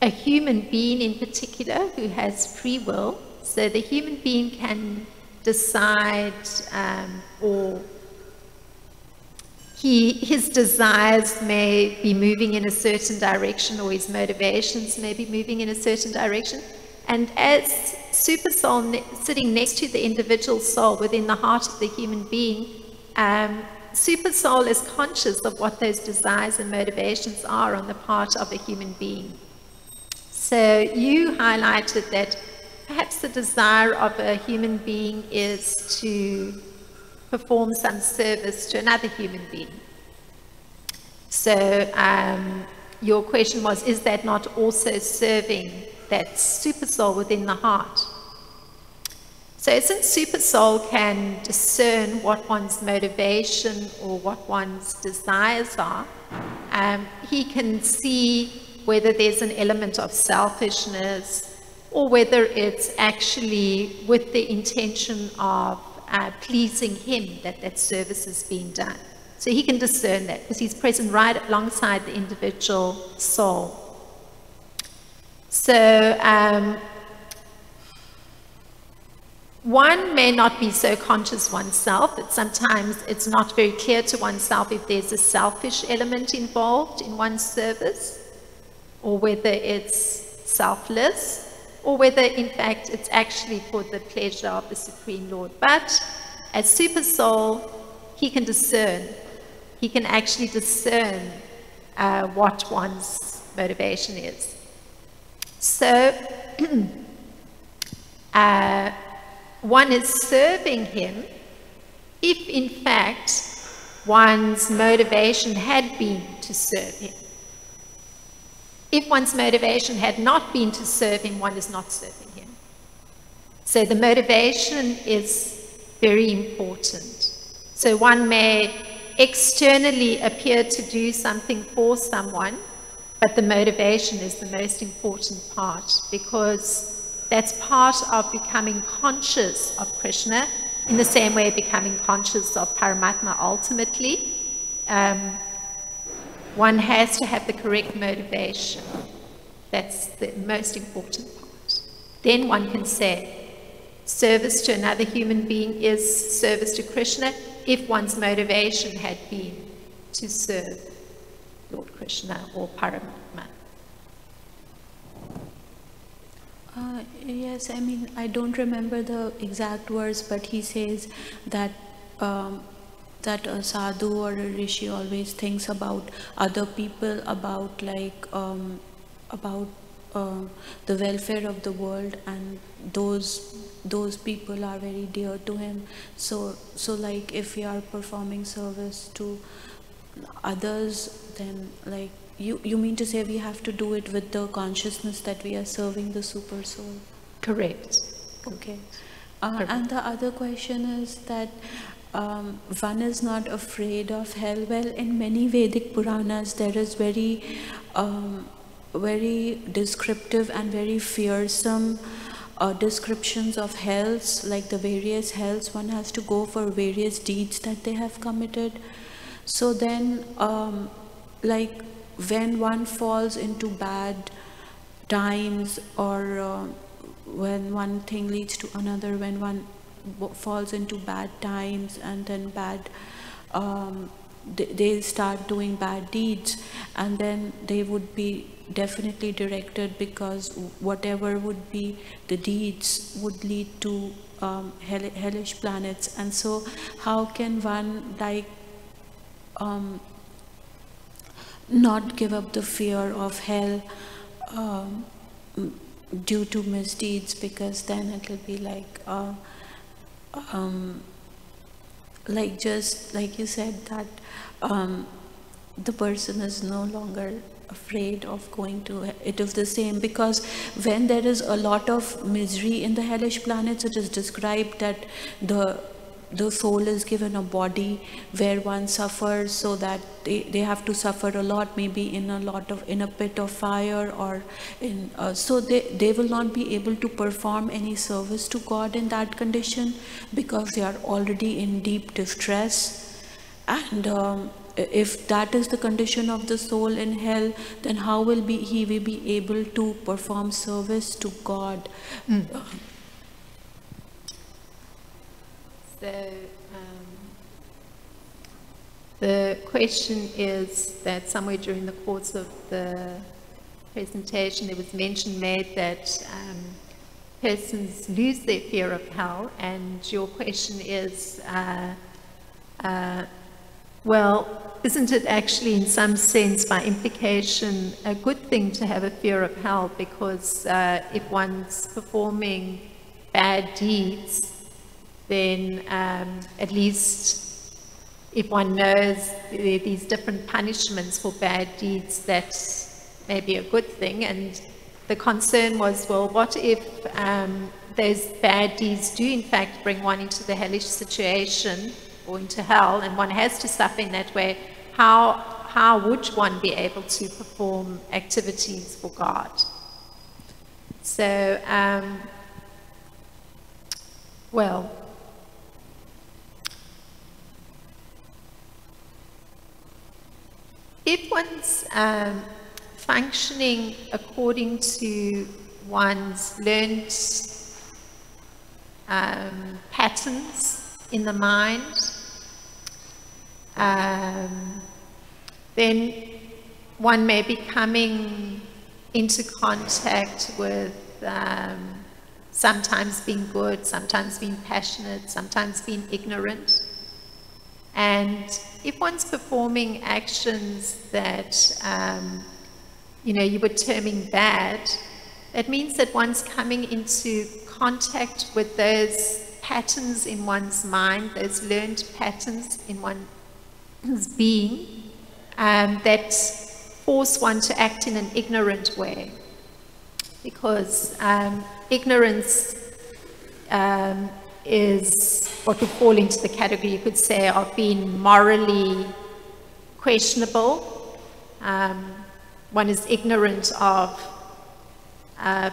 a human being in particular who has free will. So the human being can decide, or his desires may be moving in a certain direction, or his motivations may be moving in a certain direction. And as super soul sitting next to the individual soul within the heart of the human being, super soul is conscious of what those desires and motivations are on the part of a human being. So you highlighted that perhaps the desire of a human being is to perform some service to another human being. So your question was, is that not also serving that super soul within the heart? So since super soul can discern what one's motivation or what one's desires are, he can see whether there's an element of selfishness or whether it's actually with the intention of pleasing him that that service is being done. So he can discern that because he's present right alongside the individual soul. So one may not be so conscious oneself, that sometimes it's not very clear to oneself if there's a selfish element involved in one's service, or whether it's selfless, or whether in fact it's actually for the pleasure of the Supreme Lord. But as super soul, he can discern. He can actually discern what one's motivation is. So one is serving him if in fact one's motivation had been to serve him. If one's motivation had not been to serve him, one is not serving him. So the motivation is very important. So one may externally appear to do something for someone, but the motivation is the most important part, because that's part of becoming conscious of Krishna, in the same way becoming conscious of Paramatma ultimately. One has to have the correct motivation. That's the most important part. Then one can say, service to another human being is service to Krishna if one's motivation had been to serve Lord Krishna or Paramatma. Yes, I mean, I don't remember the exact words, but he says that that a sadhu or a rishi always thinks about other people, about like about the welfare of the world, and those people are very dear to him. So like if we are performing service to others, then like you mean to say we have to do it with the consciousness that we are serving the super soul? Correct. Okay. And the other question is that one is not afraid of hell. Well, in many Vedic Puranas there is very very descriptive and very fearsome descriptions of hells, like the various hells one has to go for various deeds that they have committed. So then like when one falls into bad times, or when one thing leads to another, when one falls into bad times and then bad they start doing bad deeds, and then they would be definitely directed, because whatever would be the deeds would lead to hellish planets. And so how can one like not give up the fear of hell due to misdeeds, because then it will be like just like you said, that the person is no longer afraid of going to it. Is the same, because when there is a lot of misery in the hellish planets, it is described that the soul is given a body where one suffers, so that they have to suffer a lot, maybe in a pit of fire, or in so they will not be able to perform any service to God in that condition, because they are already in deep distress. And if that is the condition of the soul in hell, then how will he be able to perform service to God? So the question is that somewhere during the course of the presentation there was mention made that persons lose their fear of hell, and your question is, well, isn't it actually in some sense, by implication, a good thing to have a fear of hell? Because if one's performing bad deeds, then at least if one knows there are these different punishments for bad deeds, that's maybe a good thing. And the concern was, well, what if those bad deeds do in fact bring one into the hellish situation or into hell, and one has to suffer in that way? How would one be able to perform activities for God? So, well, if one's functioning according to one's learned patterns in the mind, then one may be coming into contact with sometimes being good, sometimes being passionate, sometimes being ignorant. And if one's performing actions that you were terming bad, that means that one's coming into contact with those patterns in one's mind, those learned patterns in one's being, that force one to act in an ignorant way. Because ignorance is what would fall into the category, you could say, of being morally questionable. One is ignorant of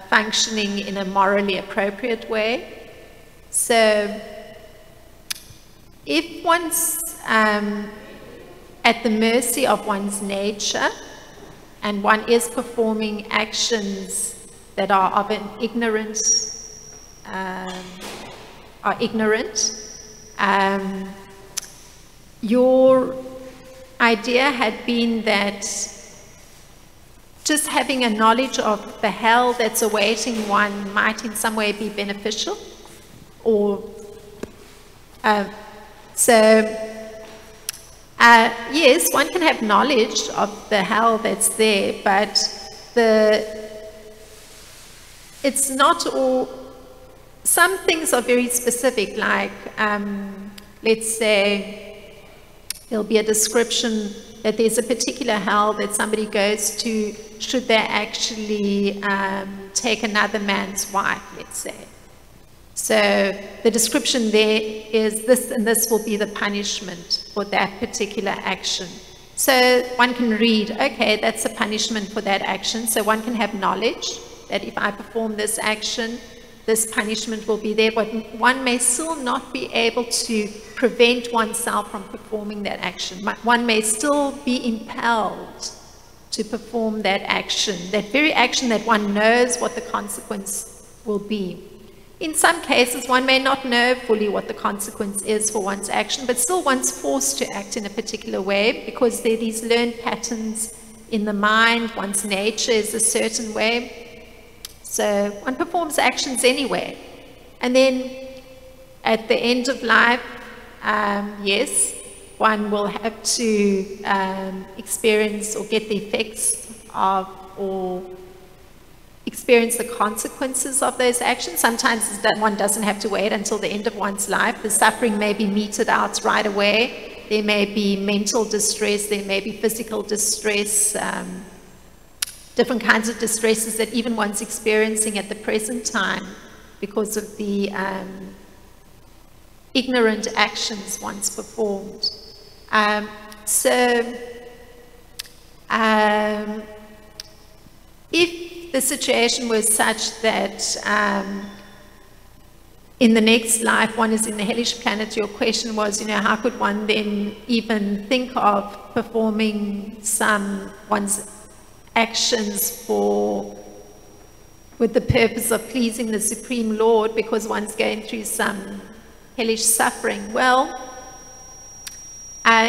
functioning in a morally appropriate way. So if one's at the mercy of one's nature and one is performing actions that are of an ignorant, your idea had been that just having a knowledge of the hell that's awaiting one might in some way be beneficial, or yes, one can have knowledge of the hell that's there, but it's not all. Some things are very specific, like let's say there'll be a description that there's a particular hell that somebody goes to should they actually take another man's wife, let's say. So the description there is this, and this will be the punishment for that particular action. So one can read, okay, that's a punishment for that action. So one can have knowledge that if I perform this action, this punishment will be there, but one may still not be able to prevent oneself from performing that action. One may still be impelled to perform that action, that very action that one knows what the consequence will be. In some cases, one may not know fully what the consequence is for one's action, but still one's forced to act in a particular way because there are these learned patterns in the mind, one's nature is a certain way. So one performs actions anyway. And then at the end of life, yes, one will have to experience or get the effects of, or experience the consequences of those actions. Sometimes that one doesn't have to wait until the end of one's life. The suffering may be meted out right away. There may be mental distress, there may be physical distress, different kinds of distresses that even one's experiencing at the present time because of the ignorant actions once performed. If the situation was such that in the next life, one is in the hellish planet. Your question was, how could one then even think of performing one's actions with the purpose of pleasing the Supreme Lord because one's going through some hellish suffering? Well,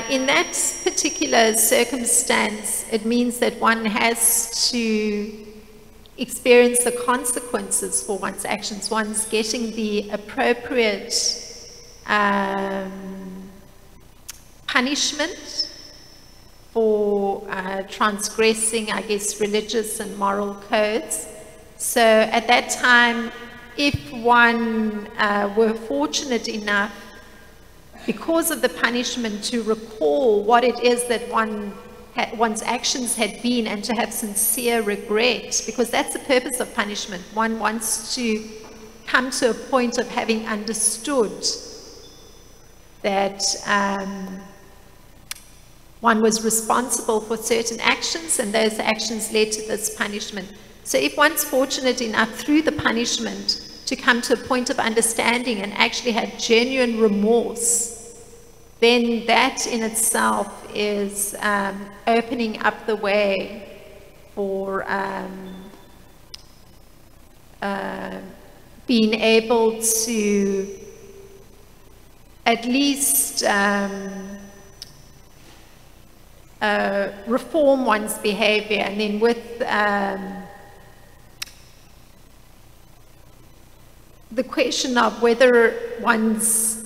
in that particular circumstance, it means that one has to experience the consequences for one's actions. One's getting the appropriate punishment for transgressing, I guess, religious and moral codes. So at that time, if one were fortunate enough, because of the punishment, to recall what it is that one's actions had been and to have sincere regret, because that's the purpose of punishment. One wants to come to a point of having understood that one was responsible for certain actions and those actions led to this punishment. So if one's fortunate enough through the punishment to come to a point of understanding and actually have genuine remorse, then that in itself is opening up the way for being able to at least reform one's behavior. And then with the question of whether one's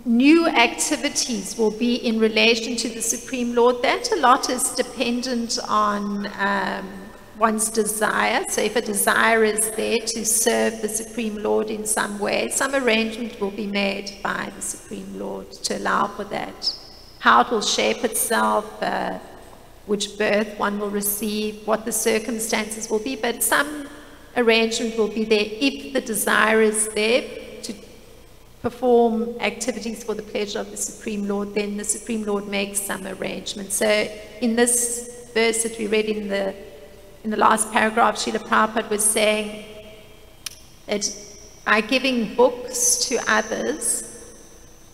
new activities will be in relation to the Supreme Lord, that a lot is dependent on one's desire. So if a desire is there to serve the Supreme Lord in some way, some arrangement will be made by the Supreme Lord to allow for that. How it will shape itself, which birth one will receive, what the circumstances will be, but some arrangement will be there if the desire is there to perform activities for the pleasure of the Supreme Lord. Then the Supreme Lord makes some arrangement. So in this verse that we read in the last paragraph, Srila Prabhupada was saying that by giving books to others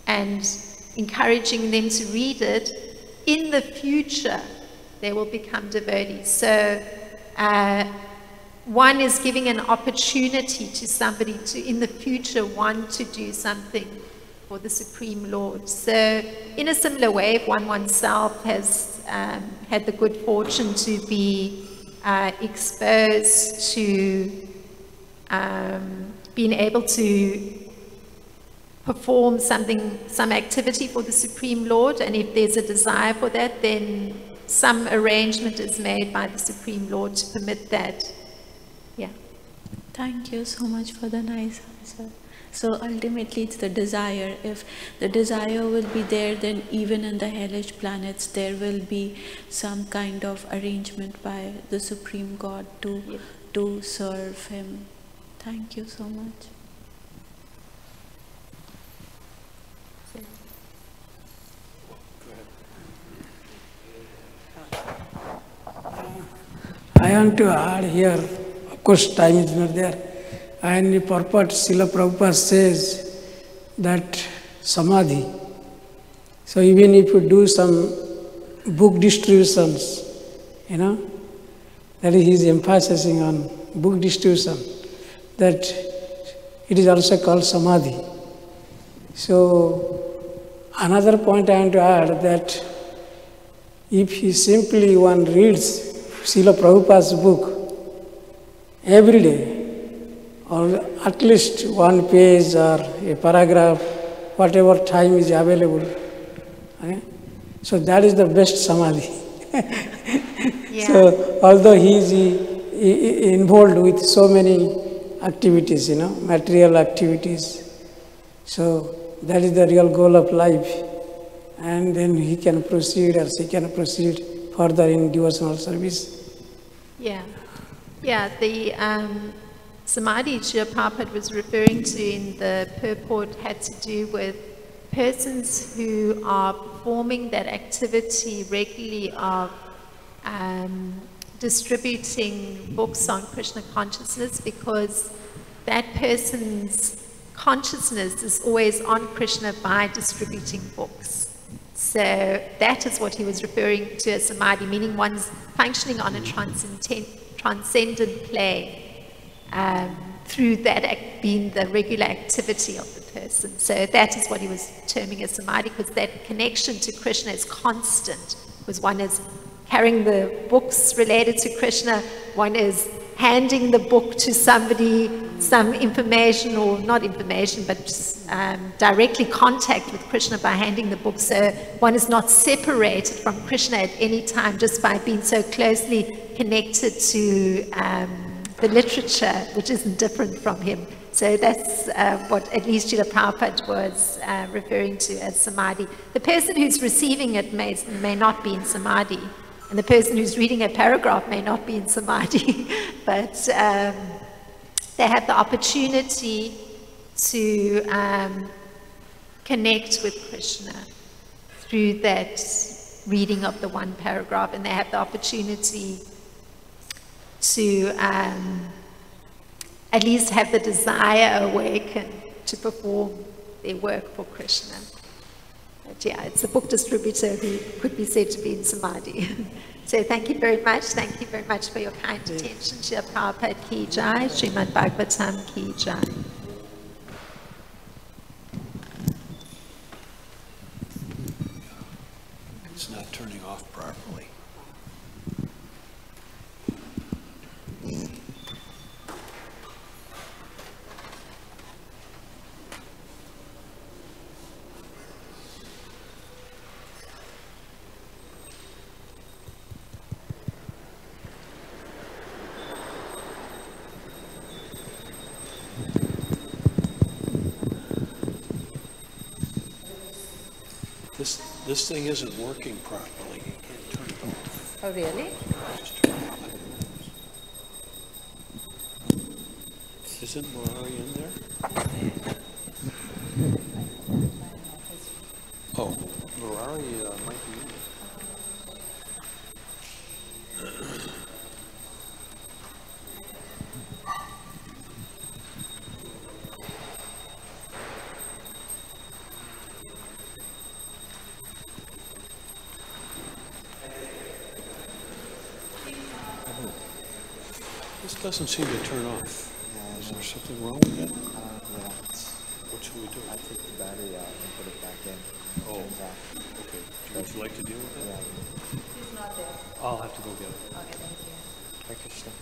and encouraging them to read it, in the future they will become devotees. So one is giving an opportunity to somebody to, in the future, want to do something for the Supreme Lord. So in a similar way, if one oneself has had the good fortune to be exposed to being able to perform some activity for the Supreme Lord, and if there's a desire for that, then some arrangement is made by the Supreme Lord to permit that. Yeah. Thank you so much for the nice answer. So ultimately it's the desire. If the desire will be there, then even in the hellish planets there will be some kind of arrangement by the Supreme God to serve Him. Thank you so much. I want to add here, of course time is not there, and the purport Srila Prabhupada says that samadhi. So even if you do some book distributions, that is he is emphasizing on book distribution, that it is also called samadhi. So another point I want to add, that if he simply one reads Srila Prabhupada's book every day, or at least one page or a paragraph, whatever time is available, so that is the best samadhi. Yeah. So although he is involved with so many activities, material activities, so that is the real goal of life, and then he can proceed or she can proceed further in devotional service. Yeah. Yeah, the samadhi Srila Prabhupada was referring to in the purport had to do with persons who are performing that activity regularly of distributing books on Krishna consciousness, because that person's consciousness is always on Krishna by distributing books. So that is what he was referring to as samadhi, meaning one's functioning on a transcendent plane through that being the regular activity of the person. So that is what he was terming as samadhi, because that connection to Krishna is constant, because one is carrying the books related to Krishna, one is handing the book to somebody, some information, or not information, but directly contact with Krishna by handing the book. So one is not separated from Krishna at any time just by being so closely connected to the literature, which isn't different from him. So that's what at least Srila Prabhupada was referring to as samadhi. The person who's receiving it may not be in samadhi, and the person who's reading a paragraph may not be in samadhi, but they have the opportunity to connect with Krishna through that reading of the one paragraph, and they have the opportunity to at least have the desire awaken to perform their work for Krishna. But yeah, it's a book distributor who could be said to be in samadhi. So thank you very much. Thank you very much for your kind attention. Srila Prabhupada ki jai, Srimad Bhagavatam ki jai. It's not turning off properly. This thing isn't working properly. You can't turn it off. Oh, really? Just turn it off. Isn't Murari in there? Oh, Murari might be in there. This doesn't seem to turn off. Is there something wrong with it? Yeah. What should we do? I take the battery out and put it back in. Oh, okay. Would you like to deal with that? Yeah. He's not there. I'll have to go get it. Okay, thank you. Hi, Krishna.